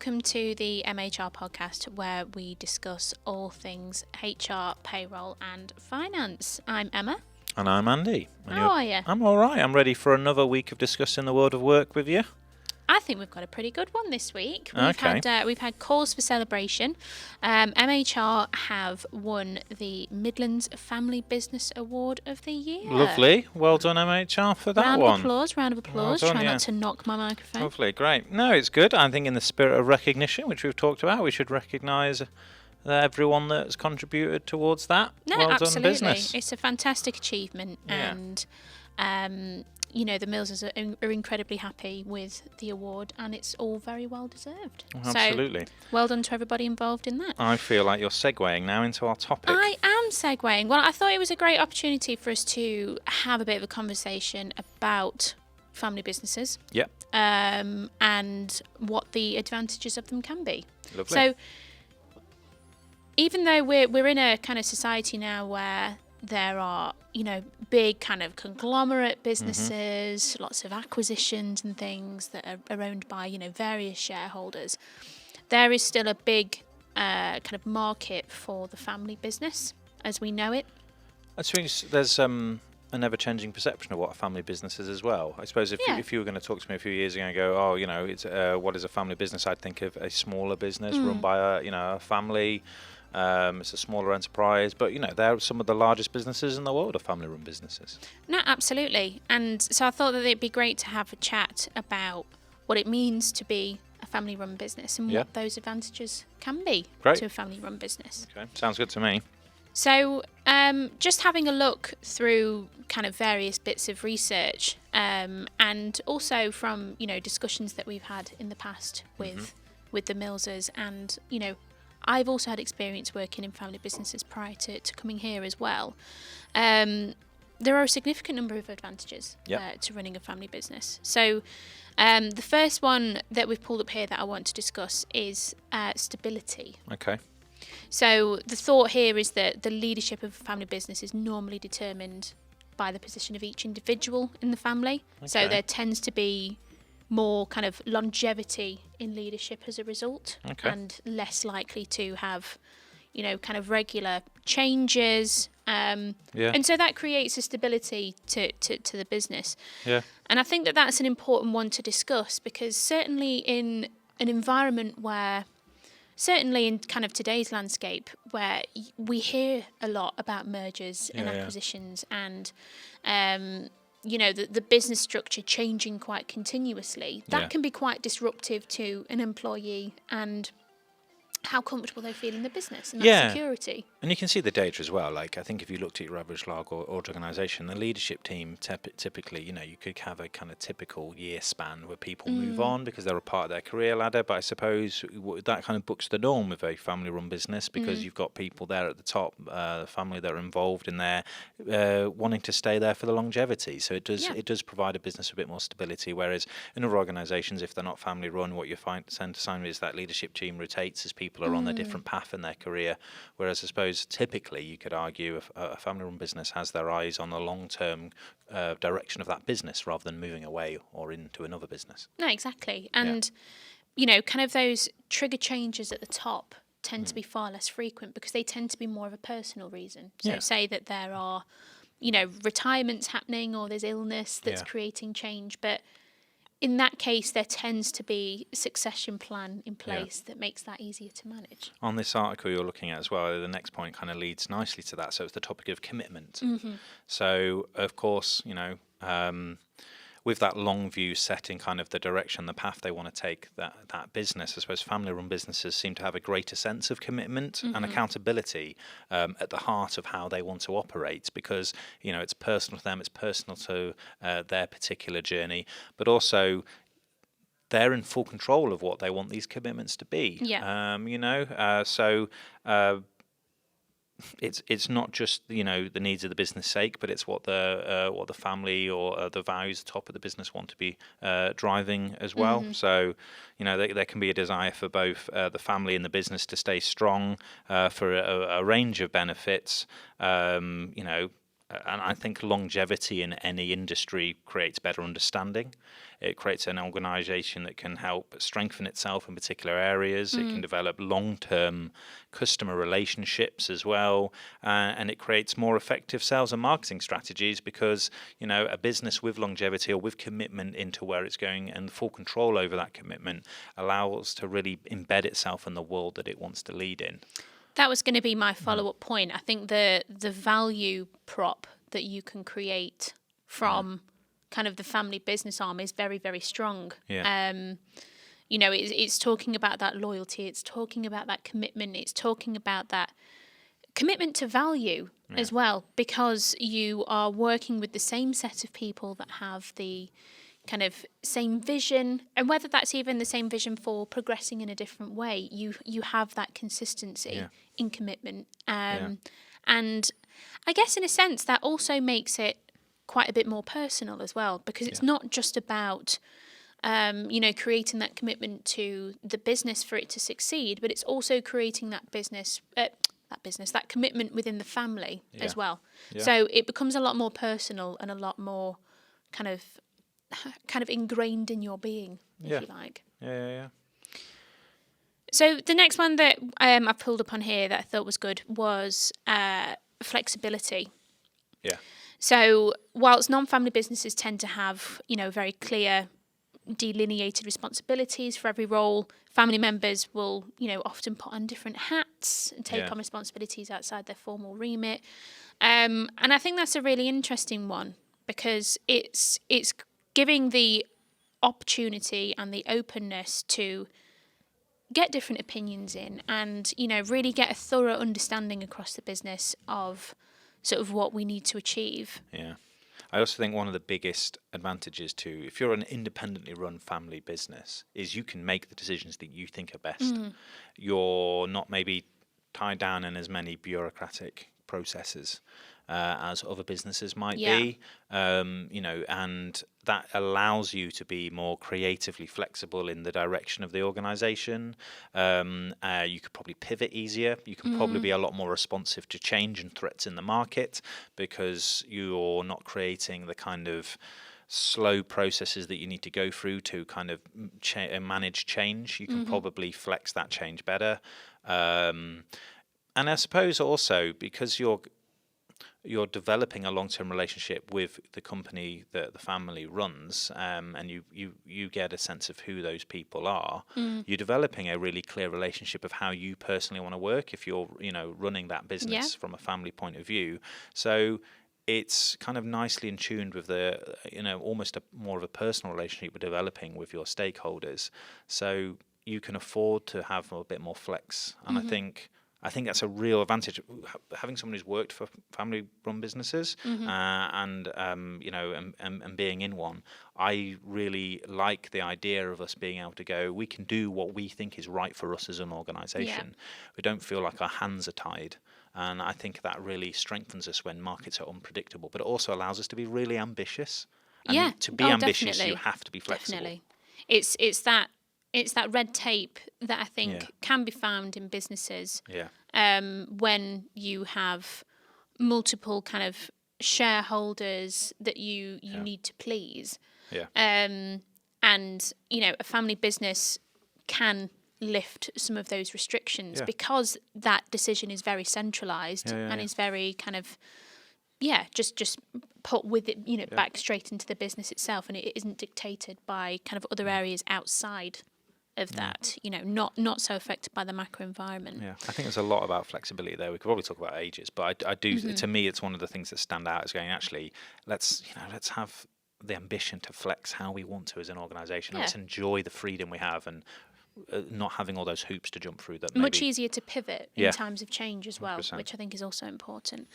welcome to the MHR podcast, where we discuss all things HR, payroll and finance. I'm Emma. And I'm Andy. And How are you? I'm all right. I'm ready for another week of discussing the world of work with you. I think we've got a pretty good one this week. We've had cause for celebration. MHR have won the Midlands Family Business Award of the Year. Lovely. Well done, MHR, for that Round one. of applause. Well done, Try not to knock my microphone. Lovely, great. No, it's good. I think in the spirit of recognition, which we've talked about, we should recognise everyone that's contributed towards that. No, well absolutely. done, business. It's a fantastic achievement, and the Millses are incredibly happy with the award, and it's all very well deserved. Absolutely. So, well done to everybody involved in that. I feel like you're segueing now into our topic. I am segueing. Well, I thought it was a great opportunity for us to have a bit of a conversation about family businesses. Yep. And what the advantages of them can be. Lovely. So, even though we're in a kind of society now where there are, big kind of conglomerate businesses, lots of acquisitions and things that are owned by, various shareholders, there is still a big kind of market for the family business as we know it. I think there's an ever-changing perception of what a family business is as well. I suppose if you were going to talk to me a few years ago and go, it's what is a family business, I'd think of a smaller business run by a family. It's a smaller enterprise, but they're some of the largest businesses in the world are family-run businesses. No, absolutely. And so I thought that it'd be great to have a chat about what it means to be a family-run business and what those advantages can be to a family-run business. Okay, sounds good to me. So just having a look through kind of various bits of research and also from, discussions that we've had in the past with the Millses, and, I've also had experience working in family businesses prior to coming here as well. There are a significant number of advantages to running a family business. So the first one that we've pulled up here that I want to discuss is stability. Okay. So the thought here is that the leadership of a family business is normally determined by the position of each individual in the family. Okay. So there tends to be more kind of longevity in leadership as a result, and less likely to have, kind of regular changes. And so that creates a stability to the business. Yeah. And I think that that's an important one to discuss, because certainly in an environment where, certainly in kind of today's landscape, where we hear a lot about mergers and acquisitions and, the business structure changing quite continuously, that can be quite disruptive to an employee and how comfortable they feel in the business and that security. And you can see the data as well. Like, I think if you looked at your average large organisation, the leadership team typically, you could have a kind of typical year span where people move on because they're a part of their career ladder. But I suppose that kind of books the norm with a family-run business, because you've got people there at the top, the family that are involved in there, wanting to stay there for the longevity. So it does provide a business a bit more stability. Whereas in other organisations, if they're not family-run, what you tend to find is that leadership team rotates as people are on a different path in their career. Whereas I suppose typically you could argue a family-run business has their eyes on the long-term direction of that business rather than moving away or into another business. No, exactly. And, kind of those trigger changes at the top tend to be far less frequent because they tend to be more of a personal reason. So say that there are, retirements happening or there's illness that's creating change, but in that case, there tends to be a succession plan in place that makes that easier to manage. On this article you're looking at as well, the next point kind of leads nicely to that. So it's the topic of commitment. So, of course, with that long view setting kind of the direction, the path they want to take that business, I suppose family-run businesses seem to have a greater sense of commitment and accountability at the heart of how they want to operate, because, it's personal to them, it's personal to their particular journey, but also they're in full control of what they want these commitments to be. It's not just the needs of the business sake, but it's what the family or the values top of the business want to be driving as well. So there can be a desire for both the family and the business to stay strong for a range of benefits. and I think longevity in any industry creates better understanding. It creates an organisation that can help strengthen itself in particular areas. It can develop long-term customer relationships as well, and it creates more effective sales and marketing strategies because, a business with longevity or with commitment into where it's going and full control over that commitment allows to really embed itself in the world that it wants to lead in. That was going to be my follow-up point. I think the value prop that you can create from kind of the family business arm is very, very strong. Yeah. It's talking about that loyalty. It's talking about that commitment. It's talking about that commitment to value as well, because you are working with the same set of people that have the kind of same vision, and whether that's even the same vision for progressing in a different way, you have that consistency in commitment. And I guess in a sense that also makes it quite a bit more personal as well, because it's not just about creating that commitment to the business for it to succeed, but it's also creating that that commitment within the family as well. So it becomes a lot more personal and a lot more kind of ingrained in your being, if you like. Yeah. So the next one that I pulled up on here that I thought was good was flexibility. Yeah. So whilst non-family businesses tend to have, very clear delineated responsibilities for every role, family members will, often put on different hats and take on responsibilities outside their formal remit. And I think that's a really interesting one, because it's giving the opportunity and the openness to get different opinions in and, really get a thorough understanding across the business of sort of what we need to achieve. Yeah. I also think one of the biggest advantages to, if you're an independently run family business, is you can make the decisions that you think are best. You're not maybe tied down in as many bureaucratic processes as other businesses might be, and that allows you to be more creatively flexible in the direction of the organisation. You could probably pivot easier. You can probably be a lot more responsive to change and threats in the market, because you're not creating the kind of slow processes that you need to go through to kind of manage change. You can probably flex that change better. And I suppose also because you're developing a long-term relationship with the company that the family runs, and you get a sense of who those people are. You're developing a really clear relationship of how you personally want to work if you're running that business from a family point of view. So it's kind of nicely in tune with the almost more of a personal relationship we're developing with your stakeholders. So you can afford to have a bit more flex, and I think that's a real advantage. Having someone who's worked for family-run businesses and being in one, I really like the idea of us being able to go, we can do what we think is right for us as an organisation. We don't feel like our hands are tied. And I think that really strengthens us when markets are unpredictable, but it also allows us to be really ambitious. And to be ambitious, definitely. you have to be flexible. Definitely. It's that red tape that I think can be found in businesses when you have multiple kind of shareholders that you need to please. And, a family business can lift some of those restrictions because that decision is very centralised and is very kind of, just put with it, back straight into the business itself, and it isn't dictated by kind of other areas outside of that, not so affected by the macro environment. Yeah, I think there's a lot about flexibility there. We could probably talk about ages, but I do. To me, it's one of the things that stand out as going, actually, let's have the ambition to flex how we want to as an organisation. Let's enjoy the freedom we have and not having all those hoops to jump through. That maybe much easier to pivot in times of change as well, 100%. Which I think is also important.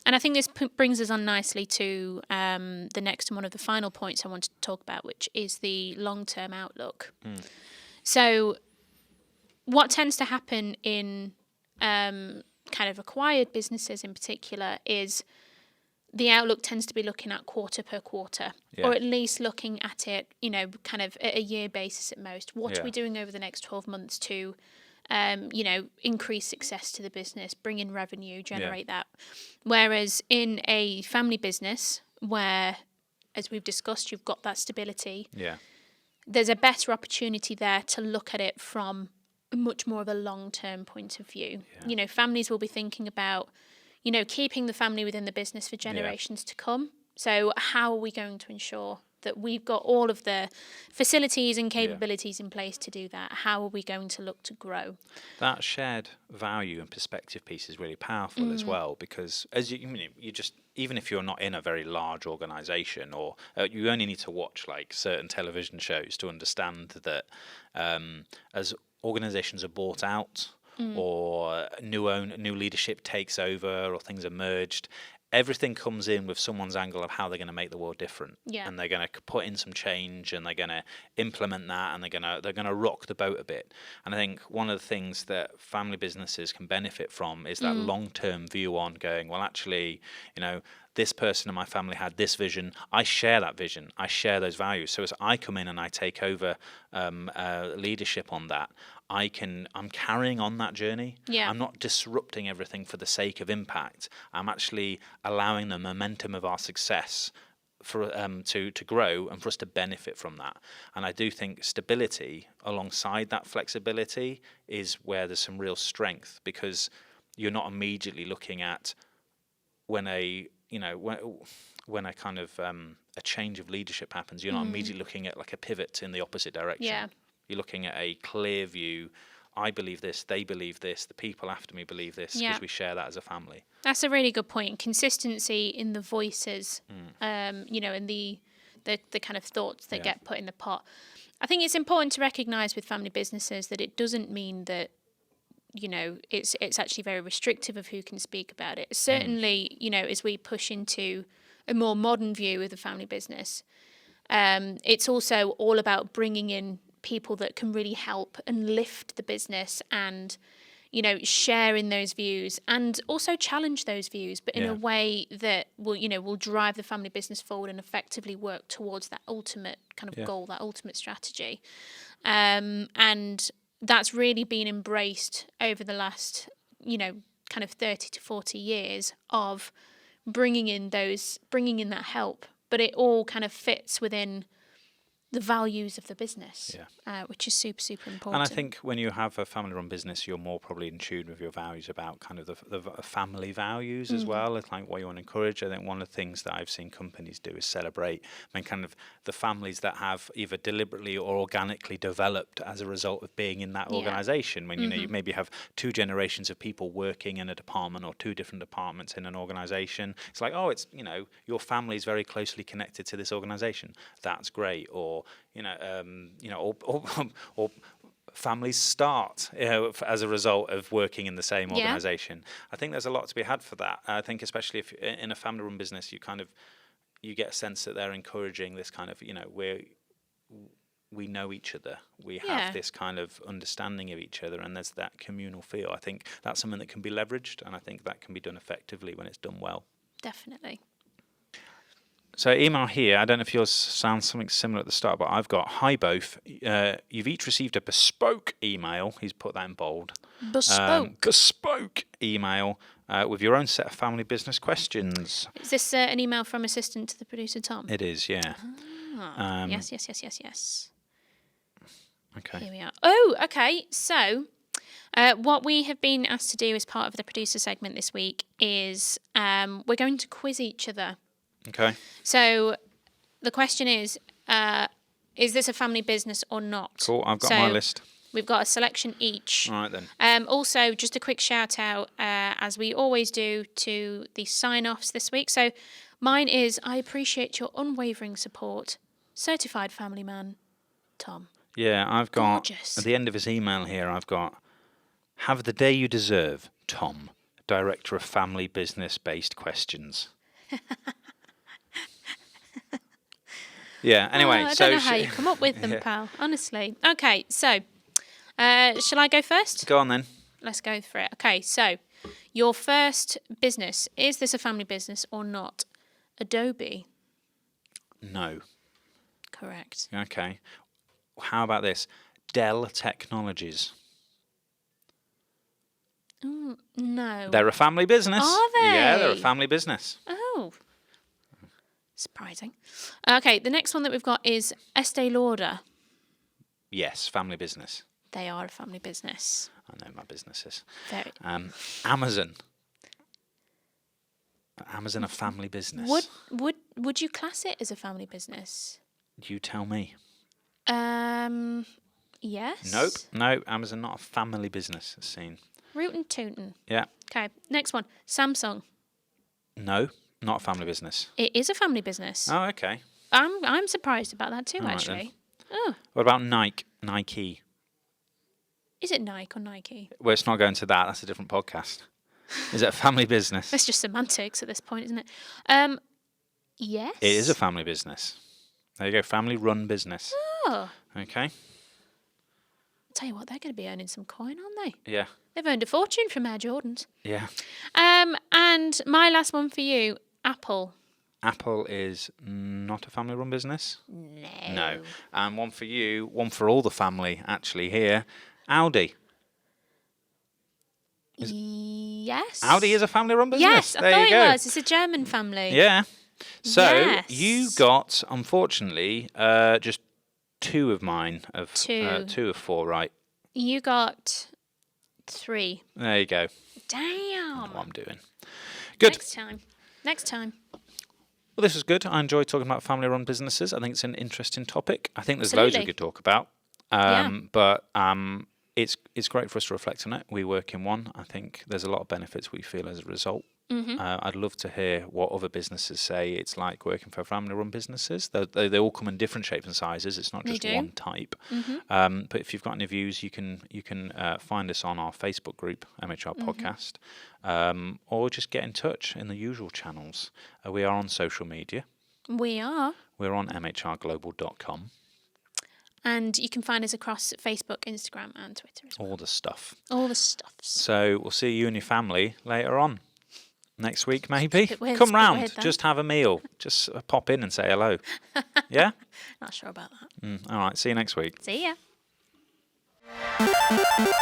And I think this brings us on nicely to the next and one of the final points I wanted to talk about, which is the long-term outlook. So what tends to happen in kind of acquired businesses in particular is the outlook tends to be looking at quarter per quarter, or at least looking at it, kind of at a year basis at most. What are we doing over the next 12 months to increase success to the business, bring in revenue, generate that. Whereas in a family business where, as we've discussed, you've got that stability, there's a better opportunity there to look at it from much more of a long-term point of view. Families will be thinking about, keeping the family within the business for generations to come. So how are we going to ensure that we've got all of the facilities and capabilities in place to do that? How are we going to look to grow? That shared value and perspective piece is really powerful as well, because as you just, even if you're not in a very large organization, or you only need to watch like certain television shows to understand that as organizations are bought out or new leadership takes over or things are merged, everything comes in with someone's angle of how they're going to make the world different, and they're going to put in some change, and they're going to implement that, and they're going to rock the boat a bit. And I think one of the things that family businesses can benefit from is that long-term view on going, well, actually, this person in my family had this vision. I share that vision. I share those values. So as I come in and I take over leadership on that, I'm carrying on that journey. I'm not disrupting everything for the sake of impact. I'm actually allowing the momentum of our success for to grow and for us to benefit from that. And I do think stability alongside that flexibility is where there's some real strength, because you're not immediately looking at when a kind of a change of leadership happens, you're not immediately looking at like a pivot in the opposite direction. You're looking at a clear view. I believe this, they believe this, the people after me believe this, because we share that as a family. That's a really good point. Consistency in the voices, and the kind of thoughts that get put in the pot. I think it's important to recognise with family businesses that it doesn't mean that, it's actually very restrictive of who can speak about it. Certainly, as we push into a more modern view of the family business, it's also all about bringing in people that can really help and lift the business and, sharing those views and also challenge those views, but in a way that will drive the family business forward and effectively work towards that ultimate kind of goal, that ultimate strategy. And that's really been embraced over the last, kind of 30 to 40 years of bringing in that help, but it all kind of fits within the values of the business, which is super, super important. And I think when you have a family-run business, you're more probably in tune with your values about kind of the family values as well. It's like what you want to encourage. I think one of the things that I've seen companies do is celebrate and kind of the families that have either deliberately or organically developed as a result of being in that organisation. When you maybe have two generations of people working in a department or two different departments in an organisation, it's like, it's your family is very closely connected to this organisation. That's great. Or families start as a result of working in the same organisation. I think there's a lot to be had for that. I think especially if in a family-run business, you get a sense that they're encouraging this kind of we know each other. We have this kind of understanding of each other, and there's that communal feel. I think that's something that can be leveraged, and I think that can be done effectively when it's done well. Definitely. So email here, I don't know if yours sounds something similar at the start, but I've got, hi both, you've each received a bespoke email, he's put that in bold. Bespoke email with your own set of family business questions. Is this an email from assistant to the producer, Tom? It is, yeah. Yes. Okay. Here we are. Oh, okay, so what we have been asked to do as part of the producer segment this week is we're going to quiz each other. Okay. So the question is this a family business or not? Cool, I've got my list. We've got a selection each. All right then. Also, just a quick shout out, as we always do, to the sign-offs this week. So mine is, I appreciate your unwavering support. Certified family man, Tom. Yeah, I've got, gorgeous. At the end of his email here, I've got, have the day you deserve, Tom, Director of Family Business-Based Questions. Yeah, anyway. I don't know how you come up with them, pal, honestly. Okay, so, shall I go first? Go on then. Let's go for it. Okay, so, your first business, is this a family business or not? Adobe. No. Correct. Okay. How about this? Dell Technologies. No. They're a family business. Are they? Yeah, they're a family business. Oh. Surprising. Okay, the next one that we've got is Estee Lauder. Yes, family business. They are a family business. I know my businesses. Very. Amazon. Amazon a family business. Would you class it as a family business? You tell me. Yes. Nope. No, Amazon not a family business. It's seen. Rootin' tootin'. Yeah. Okay, next one. Samsung. No, not a family business. It is a family business. Oh, okay. I'm surprised about that too, All right, actually. then. Oh, What about Nike? Nike. is it Nike or Nike? Well, it's not going to that. That's a different podcast. Is it a family business? That's just semantics at this point, isn't it? Yes. It is a family business. There you go. Family-run business. Oh, Okay. tell you what, they're going to be earning some coin, aren't they? Yeah. They've earned a fortune from Air Jordans. Yeah. And my last one for you, Apple. Apple is not a family-run business. No. No. And one for you, one for all the family, actually, here. Audi. Yes. Audi is a family-run business. Yes, I there thought you go. it was. It's a German family. Yeah. So Yes. you got, unfortunately, just two of mine of two of four right. You got 3. There you go. Damn. What I'm doing. Good. Next time. Well, this was good. I enjoy talking about family-run businesses. I think it's an interesting topic. I think there's loads we Absolutely. could talk about. Yeah. But it's great for us to reflect on it. We work in one. I think there's a lot of benefits we feel as a result. I'd love to hear what other businesses say it's like working for family-run businesses. They all come in different shapes and sizes. It's not They just do. one type. But if you've got any views, you can find us on our Facebook group, MHR Podcast, or just get in touch in the usual channels. We are on social media. We are. We're on mhrglobal.com. And you can find us across Facebook, Instagram, and Twitter as well. All the stuff. All the stuffs. So we'll see you and your family later on. Next week, maybe. bit weird, Come it's a bit round. weird, that. Just have a meal. Just pop in and say hello. Yeah? Not sure about that. All right. See you next week. See ya.